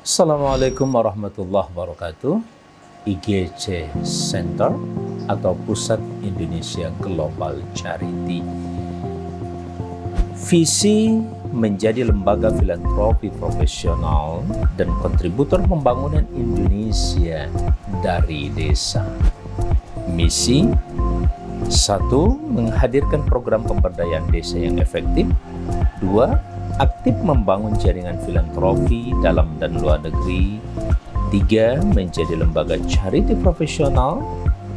Assalamualaikum warahmatullahi wabarakatuh. IGC Center atau Pusat Indonesia Global Charity. Visi menjadi lembaga filantropi profesional dan kontributor pembangunan Indonesia dari desa. Misi 1. Menghadirkan program pemberdayaan desa yang efektif. 2. Aktif membangun jaringan filantropi dalam dan luar negeri. 3. Menjadi lembaga charity profesional,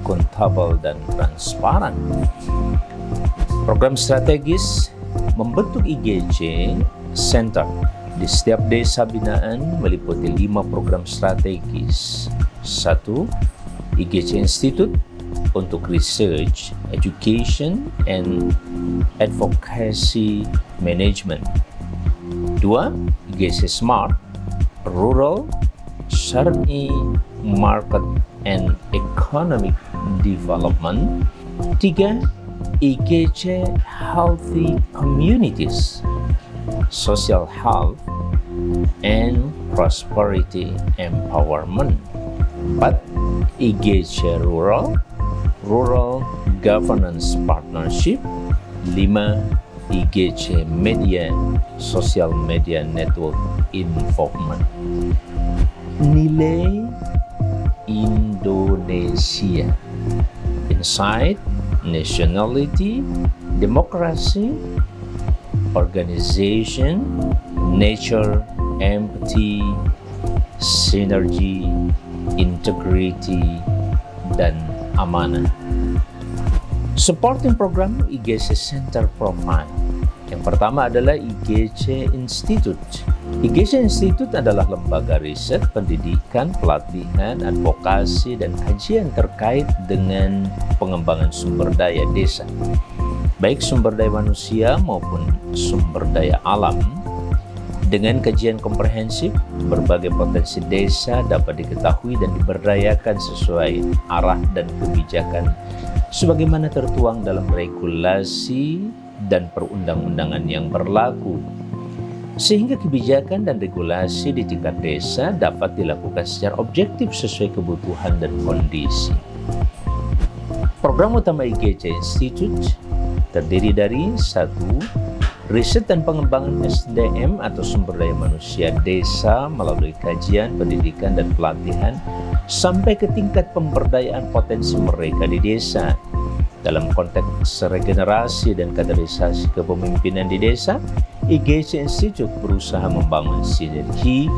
akuntabel dan transparan. Program strategis membentuk IGC Center di setiap desa binaan meliputi 5 program strategis. 1. IGC Institute untuk Research, Education, and Advocacy Management. 2. IGC Smart, Rural, Syariah, Market, and Economic Development. 3. IGC Healthy Communities, Social Health, and Prosperity Empowerment. 4. IGC Rural, Rural Governance Partnership. 5. IGC Media, Social Media Network Involvement. Nilai Indonesia: Insight, Nationality, Democracy, Organization, Nature, Empathy, Synergy, Integrity, dan Amanah. Supporting program IGC Center Profile. Yang pertama adalah IGC Institute. IGC Institute adalah lembaga riset, pendidikan, pelatihan, advokasi, dan kajian terkait dengan pengembangan sumber daya desa, baik sumber daya manusia maupun sumber daya alam. Dengan kajian komprehensif, berbagai potensi desa dapat diketahui dan diberdayakan sesuai arah dan kebijakan sebagaimana tertuang dalam regulasi dan perundang-undangan yang berlaku, sehingga kebijakan dan regulasi di tingkat desa dapat dilakukan secara objektif sesuai kebutuhan dan kondisi. Program utama IGC Institute terdiri dari 1. Riset dan pengembangan SDM atau sumber daya manusia desa melalui kajian, pendidikan, dan pelatihan sampai ke tingkat pemberdayaan potensi mereka di desa. Dalam konteks regenerasi dan kaderisasi kepemimpinan di desa, IGC Institute berusaha membangun sinergi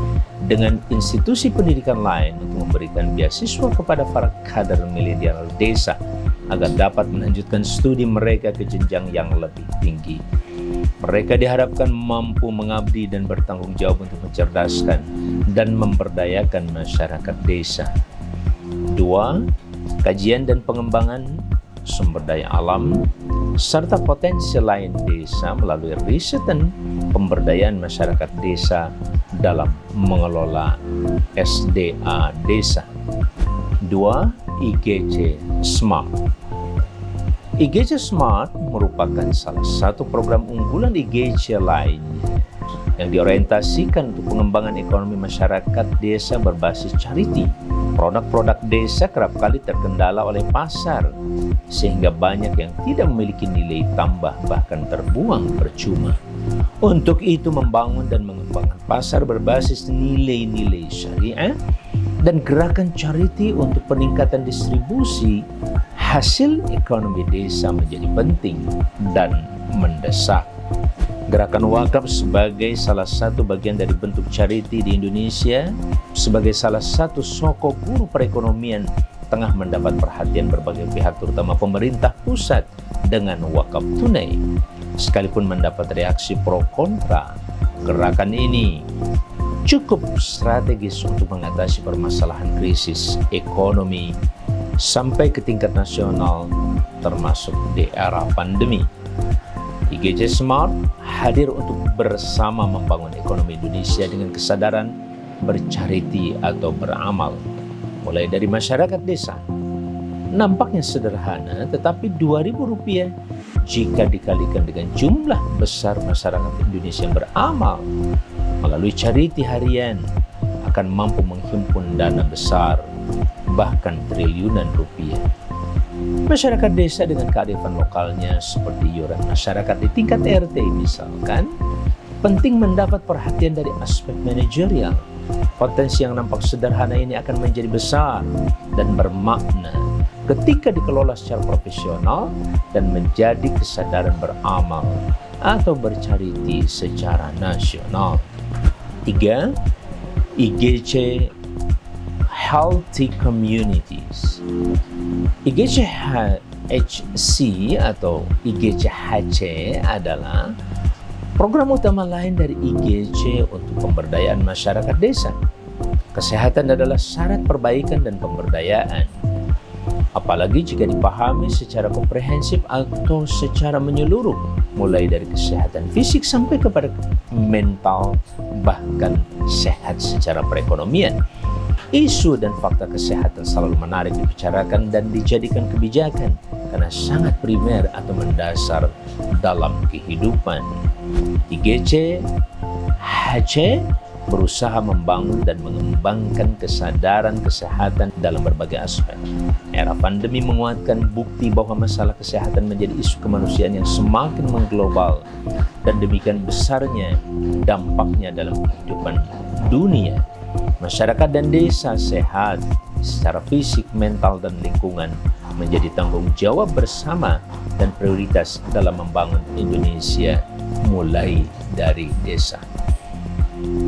dengan institusi pendidikan lain untuk memberikan beasiswa kepada para kader milenial desa agar dapat melanjutkan studi mereka ke jenjang yang lebih tinggi. Mereka diharapkan mampu mengabdi dan bertanggung jawab untuk mencerdaskan dan memberdayakan masyarakat desa. 2. Kajian dan pengembangan sumber daya alam serta potensi lain desa melalui riset dan pemberdayaan masyarakat desa dalam mengelola SDA desa. 2. IGC Smart. IGC Smart merupakan salah satu program unggulan IGC lain yang diorientasikan untuk pengembangan ekonomi masyarakat desa berbasis charity. Produk-produk desa kerap kali terkendala oleh pasar, sehingga banyak yang tidak memiliki nilai tambah bahkan terbuang percuma. Untuk itu membangun dan mengembangkan pasar berbasis nilai-nilai syariah dan gerakan charity untuk peningkatan distribusi hasil ekonomi desa menjadi penting dan mendesak. Gerakan wakaf sebagai salah satu bagian dari bentuk charity di Indonesia, sebagai salah satu sokok guru perekonomian, tengah mendapat perhatian berbagai pihak terutama pemerintah pusat dengan wakaf tunai. Sekalipun mendapat reaksi pro kontra, gerakan ini cukup strategis untuk mengatasi permasalahan krisis ekonomi sampai ke tingkat nasional termasuk di era pandemi. IGC Smart hadir untuk bersama membangun ekonomi Indonesia dengan kesadaran bercariti atau beramal, mulai dari masyarakat desa. Nampaknya sederhana, tetapi Rp2.000 jika dikalikan dengan jumlah besar masyarakat Indonesia yang beramal melalui charity harian akan mampu menghimpun dana besar, bahkan triliunan rupiah. Masyarakat desa dengan kearifan lokalnya seperti iuran masyarakat di tingkat RT misalkan, penting mendapat perhatian dari aspek manajerial. Potensi yang nampak sederhana ini akan menjadi besar dan bermakna ketika dikelola secara profesional dan menjadi kesadaran beramal atau bercariti secara nasional. 3. IGC Healthy Communities. IGC HC atau IGC HC adalah program utama lain dari IGC untuk pemberdayaan masyarakat desa. Kesehatan adalah syarat perbaikan dan pemberdayaan, apalagi jika dipahami secara komprehensif atau secara menyeluruh, mulai dari kesehatan fisik sampai kepada mental, bahkan sehat secara perekonomian. Isu dan fakta kesehatan selalu menarik dibicarakan dan dijadikan kebijakan karena sangat primer atau mendasar dalam kehidupan. IGC HC berusaha membangun dan mengembangkan kesadaran kesehatan dalam berbagai aspek. Era pandemi menguatkan bukti bahwa masalah kesehatan menjadi isu kemanusiaan yang semakin mengglobal dan demikian besarnya dampaknya dalam kehidupan dunia. Masyarakat dan desa sehat secara fisik, mental, dan lingkungan menjadi tanggung jawab bersama dan prioritas dalam membangun Indonesia mulai dari desa.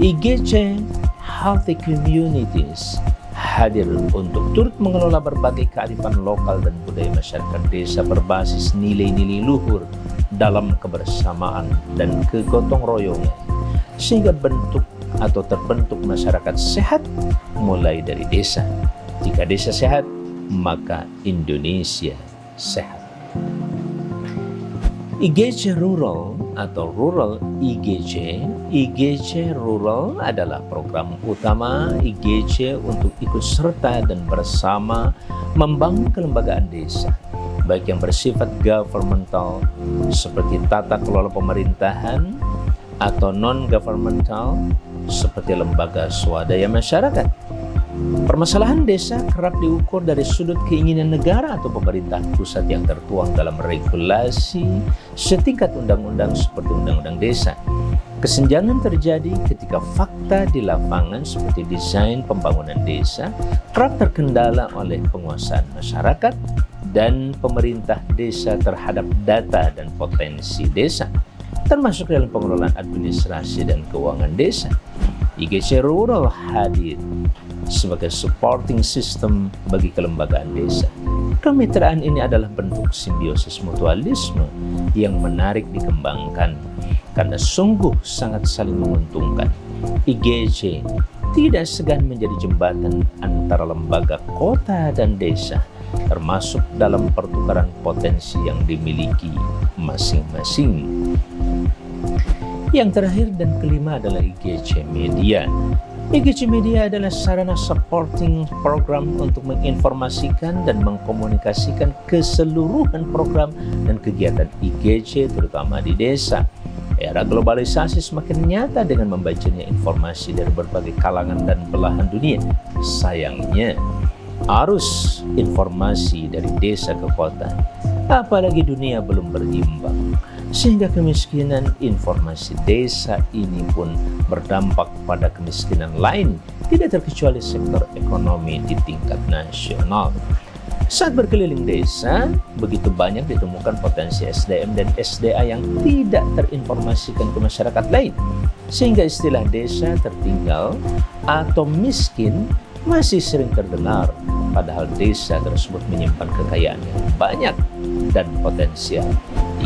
IGC Healthy Communities hadir untuk turut mengelola berbagai kearifan lokal dan budaya masyarakat desa berbasis nilai-nilai luhur dalam kebersamaan dan kegotong royongan, sehingga terbentuk masyarakat sehat mulai dari desa. Jika desa sehat, maka Indonesia sehat. IGC Rural atau Rural IGC. IGC Rural adalah program utama IGC untuk ikut serta dan bersama membangun kelembagaan desa, baik yang bersifat governmental seperti tata kelola pemerintahan atau non-governmental seperti lembaga swadaya masyarakat. Permasalahan desa kerap diukur dari sudut keinginan negara atau pemerintahan pusat yang tertuang dalam regulasi setingkat undang-undang seperti Undang-Undang Desa. Kesenjangan terjadi ketika fakta di lapangan seperti desain pembangunan desa kerap terkendala oleh penguasaan masyarakat dan pemerintah desa terhadap data dan potensi desa, termasuk dalam pengelolaan administrasi dan keuangan desa. IGC Rural hadir sebagai supporting system bagi kelembagaan desa. Kemitraan ini adalah bentuk simbiosis mutualisme yang menarik dikembangkan karena sungguh sangat saling menguntungkan. IGC tidak segan menjadi jembatan antara lembaga kota dan desa, termasuk dalam pertukaran potensi yang dimiliki masing-masing. Yang terakhir dan kelima adalah IGC Media. IGC Media adalah sarana supporting program untuk menginformasikan dan mengkomunikasikan keseluruhan program dan kegiatan IGC terutama di desa. Era globalisasi semakin nyata dengan membacanya informasi dari berbagai kalangan dan belahan dunia. Sayangnya, arus informasi dari desa ke kota, apalagi dunia belum berimbang, sehingga kemiskinan informasi desa ini pun berdampak pada kemiskinan lain, tidak terkecuali sektor ekonomi di tingkat nasional. Saat berkeliling desa, begitu banyak ditemukan potensi SDM dan SDA yang tidak terinformasikan ke masyarakat lain, sehingga istilah desa tertinggal atau miskin masih sering terdengar, padahal desa tersebut menyimpan kekayaan yang banyak dan potensial.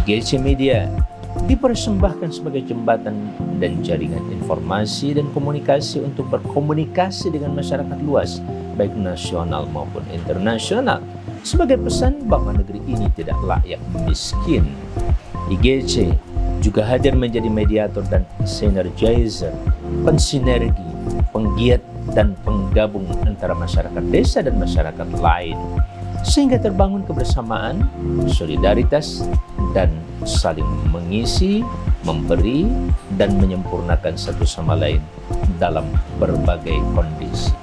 IGC Media dipersembahkan sebagai jembatan dan jaringan informasi dan komunikasi untuk berkomunikasi dengan masyarakat luas, baik nasional maupun internasional, sebagai pesan bahwa negeri ini tidak layak miskin. IGC juga hadir menjadi mediator dan synergizer, pensinergi, penggiat dan penggabung antara masyarakat desa dan masyarakat lain. sehingga terbangun kebersamaan, solidaritas, dan saling mengisi, memberi, dan menyempurnakan satu sama lain dalam berbagai kondisi.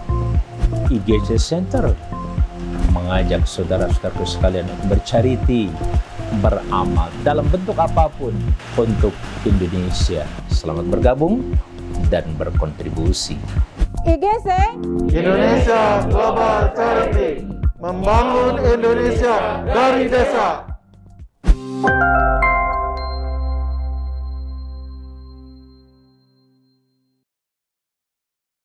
IGC Center mengajak saudara-saudaraku sekalian bercharity, beramal dalam bentuk apapun untuk Indonesia. Selamat bergabung dan berkontribusi. IGC Indonesia Global Charity, membangun Indonesia dari desa.